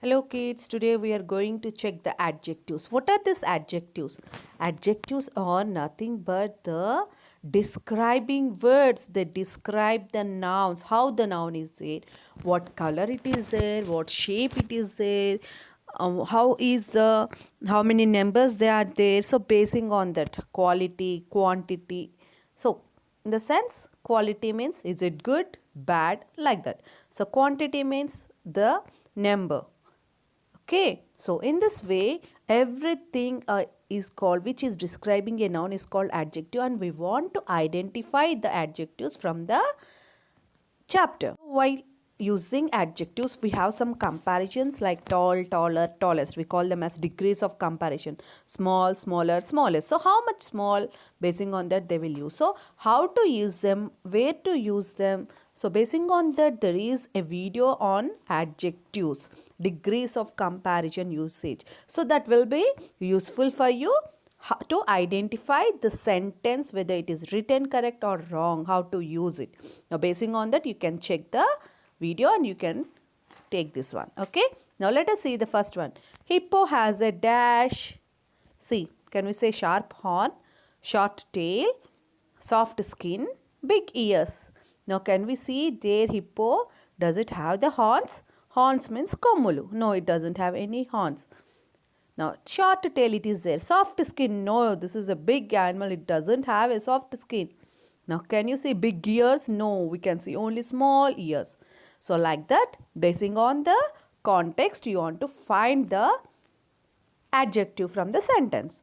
Hello kids, today we are going to check the adjectives. What are these adjectives? Adjectives are nothing but the describing words. They describe the nouns, how the noun is there, what color it is there, what shape it is there, how many numbers they are there. So basing on that, quality, quantity. So in the sense, quality means is it good, bad, like that. So quantity means the number. Okay, so in this way, everything is called, which is describing a noun, is called adjective, and we want to identify the adjectives from the chapter. While using adjectives, we have some comparisons like tall, taller, tallest. We call them as degrees of comparison. Small, smaller, smallest. So how much small, basing on that they will use. So how to use them, where to use them. So basing on that, there is a video on adjectives, degrees of comparison usage. So that will be useful for you to identify the sentence, whether it is written correct or wrong, how to use it. Now basing on that, you can check the video and you can take this one. Okay, now let us see the first one. Hippo has a dash. See, can we say sharp horn, short tail, soft skin, big ears. Now can we see their hippo, does it have the horns? Horns means komulu. No, it doesn't have any horns. Now, short tail, it is there. Soft skin, no, this is a big animal. It doesn't have a soft skin. Now, can you see big ears? No, we can see only small ears. So, like that, basing on the context, you want to find the adjective from the sentence.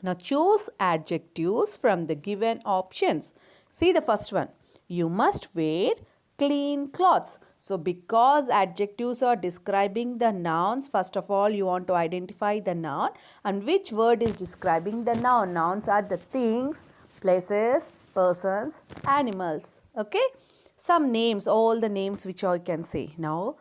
Now, choose adjectives from the given options. See the first one. You must wear clean clothes. So because adjectives are describing the nouns, first of all you want to identify the noun and which word is describing the noun. Nouns are the things, places, persons, animals. Okay, some names, all the names which I can say. Now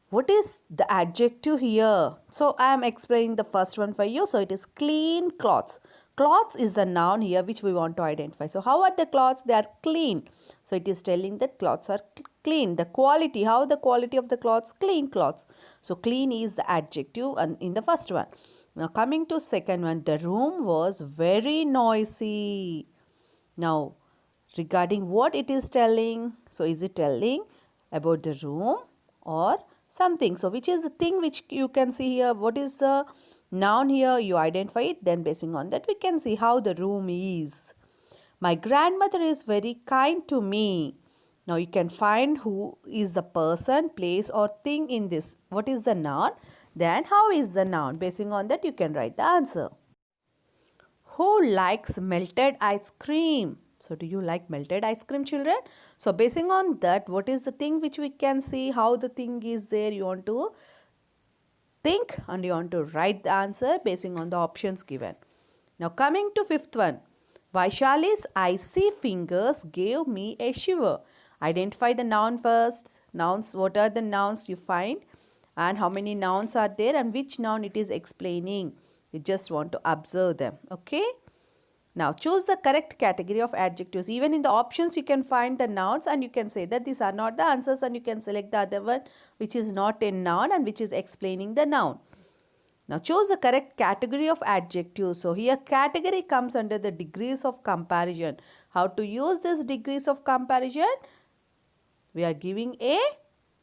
what is the adjective here? So I am explaining the first one for you. So it is clean clothes. Clothes is the noun here which we want to identify. So how are the clothes? They are clean. So it is telling that clothes are clean. The quality, how the quality of the clothes? Clean clothes. So clean is the adjective and in the first one. Now coming to second one, the room was very noisy. Now regarding what it is telling? So is it telling about the room or something? So which is the thing which you can see here? What is the noun here? You identify it, then basing on that we can see how the room is. My grandmother is very kind to me. Now you can find who is the person, place or thing in this. What is the noun? Then how is the noun? Basing on that you can write the answer. Who likes melted ice cream? So do you like melted ice cream, children? So basing on that, what is the thing which we can see, how the thing is there, you want to think and you want to write the answer basing on the options given. Now coming to fifth one. Vaishali's icy fingers gave me a shiver. Identify the noun first. Nouns, what are the nouns you find and how many nouns are there and which noun it is explaining. You just want to observe them. Okay. Now choose the correct category of adjectives. Even in the options you can find the nouns and you can say that these are not the answers and you can select the other one which is not a noun and which is explaining the noun. Now choose the correct category of adjectives. So here category comes under the degrees of comparison. How to use this degrees of comparison? We are giving a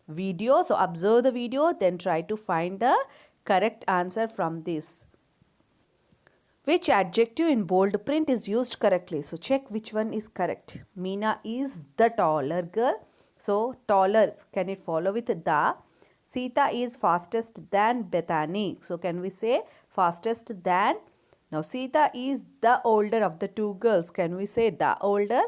video. So observe the video, then try to find the correct answer from this. Which adjective in bold print is used correctly? So check which one is correct. Meena is the taller girl. So taller, can it follow with the? Sita is fastest than Bethany. So can we say fastest than? Now Sita is the older of the two girls. Can we say the older?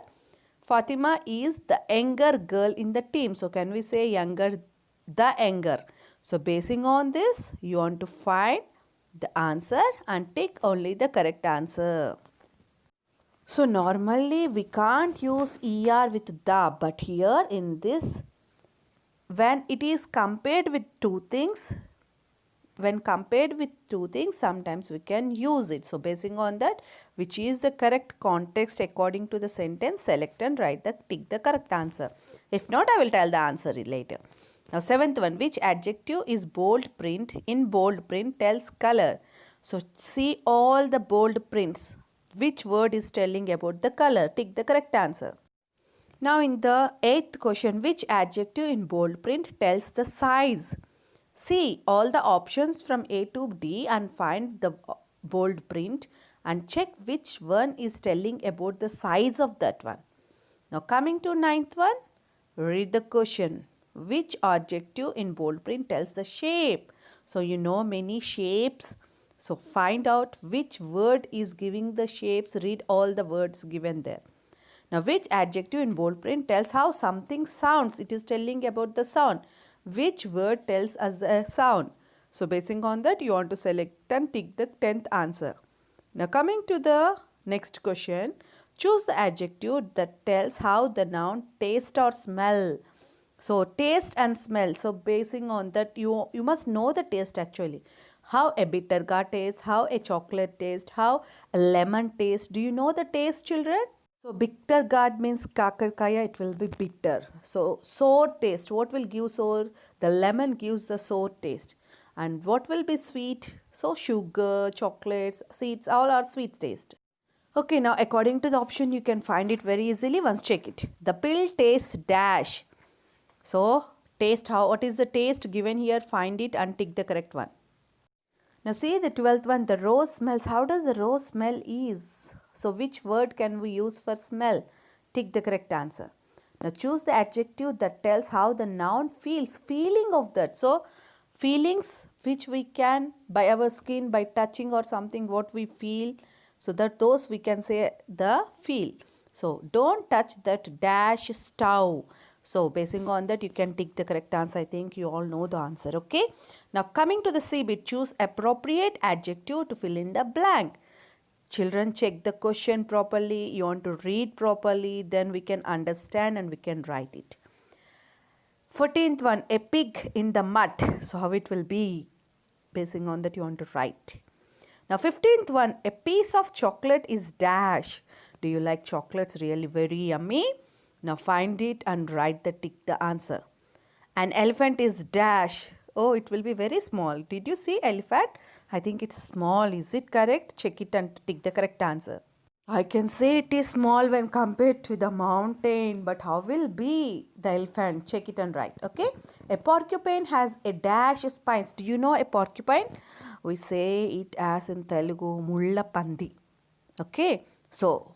Fatima is the younger girl in the team. So can we say younger, the younger? So basing on this, you want to find the answer and take only the correct answer. So normally we can't use ER with the, but here in this, when it is compared with two things, sometimes we can use it. So basing on that, which is the correct context according to the sentence, select and write the, tick the correct answer. If not, I will tell the answer later. Now seventh one, which adjective is bold print? In bold print tells color. So see all the bold prints. Which word is telling about the color? Tick the correct answer. Now in the eighth question, which adjective in bold print tells the size? See all the options from A to D and find the bold print and check which one is telling about the size of that one. Now coming to ninth one, read the question. Which adjective in bold print tells the shape? So you know many shapes. So find out which word is giving the shapes. Read all the words given there. Now which adjective in bold print tells how something sounds? It is telling about the sound. Which word tells us a sound? So basing on that you want to select and tick the 10th answer. Now coming to the next question. Choose the adjective that tells how the noun taste or smell. So taste and smell. So basing on that you must know the taste actually. How a bitter gourd tastes, how a chocolate tastes, how a lemon tastes. Do you know the taste, children? So bitter gourd means kakarkaya, it will be bitter. So sour taste, what will give sour? The lemon gives the sour taste. And what will be sweet? So sugar, chocolates, seeds, all are sweet taste. Okay, now according to the option, you can find it very easily. Once check it. The pill tastes dash. So, taste, what is the taste given here? Find it and tick the correct one. Now see the 12th one. The rose smells. How does the rose smell is? So, which word can we use for smell? Tick the correct answer. Now choose the adjective that tells how the noun feels. Feeling of that. So, feelings which we can by our skin, by touching or something, what we feel. So that those we can say the feel. So don't touch that dash stove. So basing on that you can tick the correct answer. I think you all know the answer. Okay. Now coming to the C bit, choose appropriate adjective to fill in the blank. Children, check the question properly. You want to read properly. Then we can understand and we can write it. 14th one, a pig in the mud. So how it will be? Basing on that you want to write. Now 15th one, a piece of chocolate is dash. Do you like chocolates? Really very yummy. Now find it and write tick the answer. An elephant is dash. Oh, it will be very small. Did you see elephant? I think it's small. Is it correct? Check it and tick the correct answer. I can say it is small when compared to the mountain, but how will be the elephant? Check it and write. Okay. A porcupine has a dash spines. Do you know a porcupine? We say it as in Telugu, mulla pandi. Okay. So,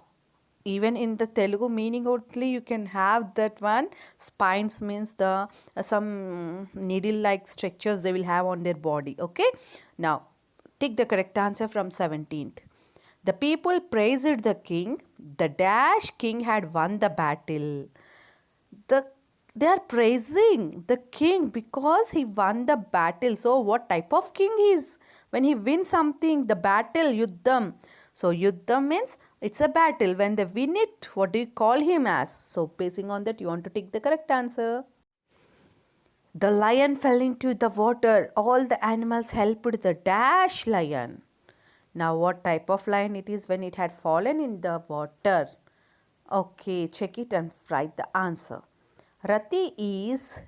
even in the Telugu meaning only you can have that one. Spines means the some needle-like structures they will have on their body. Okay. Now, tick the correct answer from 17th. The people praised the king. The dash king had won the battle. They are praising the king because he won the battle. So what type of king he is? When he wins something, the battle, yuddham. So yuddham means it's a battle. When they win it, what do you call him as? So basing on that, you want to take the correct answer. The lion fell into the water. All the animals helped the dash lion. Now what type of lion it is when it had fallen in the water? Okay, check it and write the answer. Rati is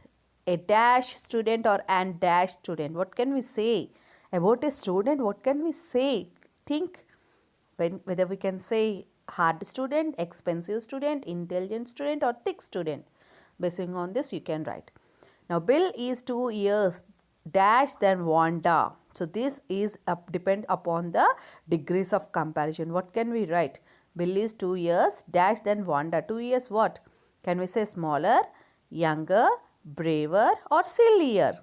a dash student or an dash student. What can we say about a student? What can we say? Think whether we can say hard student, expensive student, intelligent student or thick student. Basing on this you can write. Now Bill is 2 years dash than Wanda. So this is depend upon the degrees of comparison. What can we write? Bill is 2 years dash than Wanda. 2 years what? Can we say smaller, younger, braver or sillier?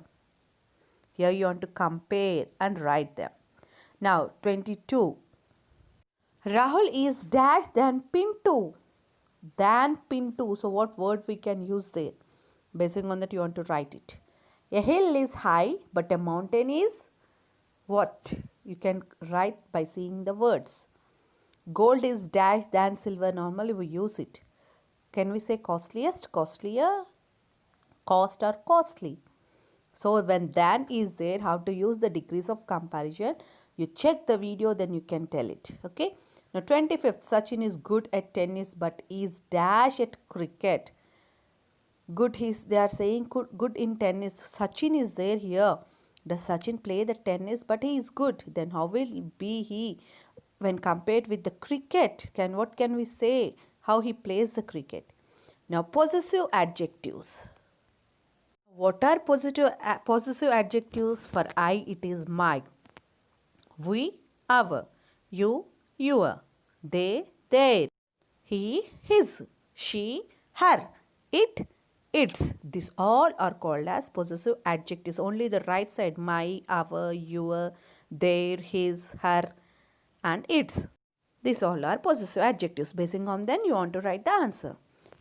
Here you want to compare and write them. Now 22. Rahul is dash than Pintu. Than Pintu. So what word we can use there? Basing on that you want to write it. A hill is high but a mountain is what? You can write by seeing the words. Gold is dash than silver. Normally we use it. Can we say costliest, costlier, cost or costly? So when than is there, how to use the degrees of comparison? You check the video, then you can tell it. Okay. Now 25th, Sachin is good at tennis but is dash at cricket. Good, they are saying good in tennis. Sachin is there here. Does Sachin play the tennis? But he is good. Then how will be he when compared with the cricket? What can we say? How he plays the cricket? Now possessive adjectives. What are possessive adjectives? For I, it is my. We, our. You, your. They, their. He, his. She, her. It, its. These all are called as possessive adjectives. Only the right side, my, our, your, their, his, her, and its. These all are possessive adjectives. Basing on them, you want to write the answer.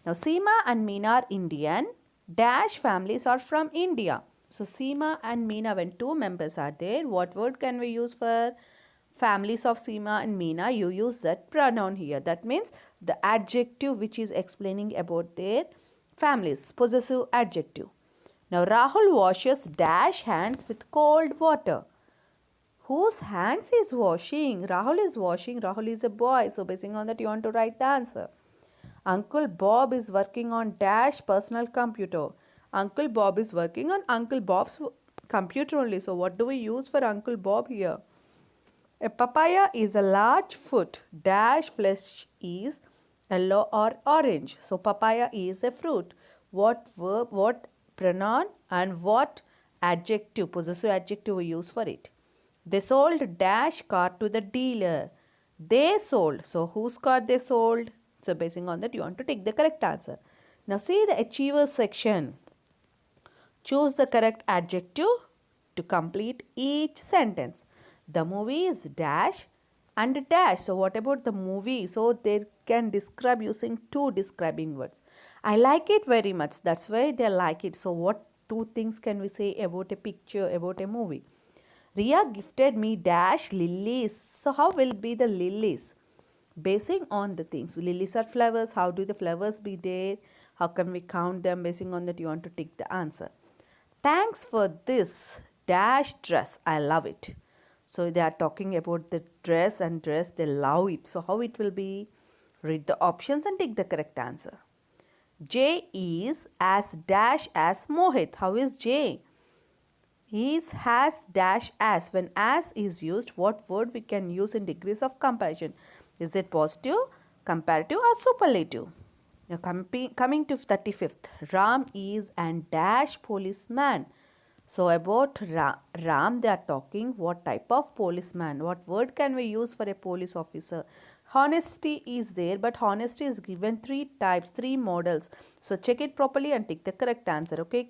Now, Seema and Meena are Indian. Dash families are from India. So, Seema and Meena, when two members are there, what word can we use for families of Seema and Meena? You use that pronoun here. That means the adjective which is explaining about their families, possessive adjective. Now, Rahul washes dash hands with cold water. Whose hands is washing? Rahul is washing. Rahul is a boy. So, basing on that, you want to write the answer. Uncle Bob is working on dash personal computer. Uncle Bob is working on Uncle Bob's computer only. So, what do we use for Uncle Bob here? A papaya is a large fruit. Dash flesh is yellow or orange. So, papaya is a fruit. What verb, what pronoun, and what adjective, possessive adjective we use for it? They sold dash car to the dealer. They sold. So, whose car they sold? So, basing on that, you want to take the correct answer. Now, see the achievers section. Choose the correct adjective to complete each sentence. The movie is dash and dash. So, what about the movie? So, they can describe using two describing words. I like it very much. That's why they like it. So, what two things can we say about a picture, about a movie? Ria gifted me dash lilies. So, how will be the lilies? Basing on the things. Lilies are flowers. How do the flowers be there? How can we count them? Basing on that, you want to take the answer. Thanks for this dash dress. I love it. So, they are talking about the dress and dress. They love it. So, how it will be? Read the options and take the correct answer. J is as dash as Mohit. How is J? Is has dash as. When as is used, what word we can use in degrees of comparison? Is it positive, comparative, or superlative? Now coming to 35th, Ram is and dash policeman. So about Ram they are talking what type of policeman. What word can we use for a police officer? Honesty is there, but honesty is given three types, three models. So check it properly and take the correct answer. Okay.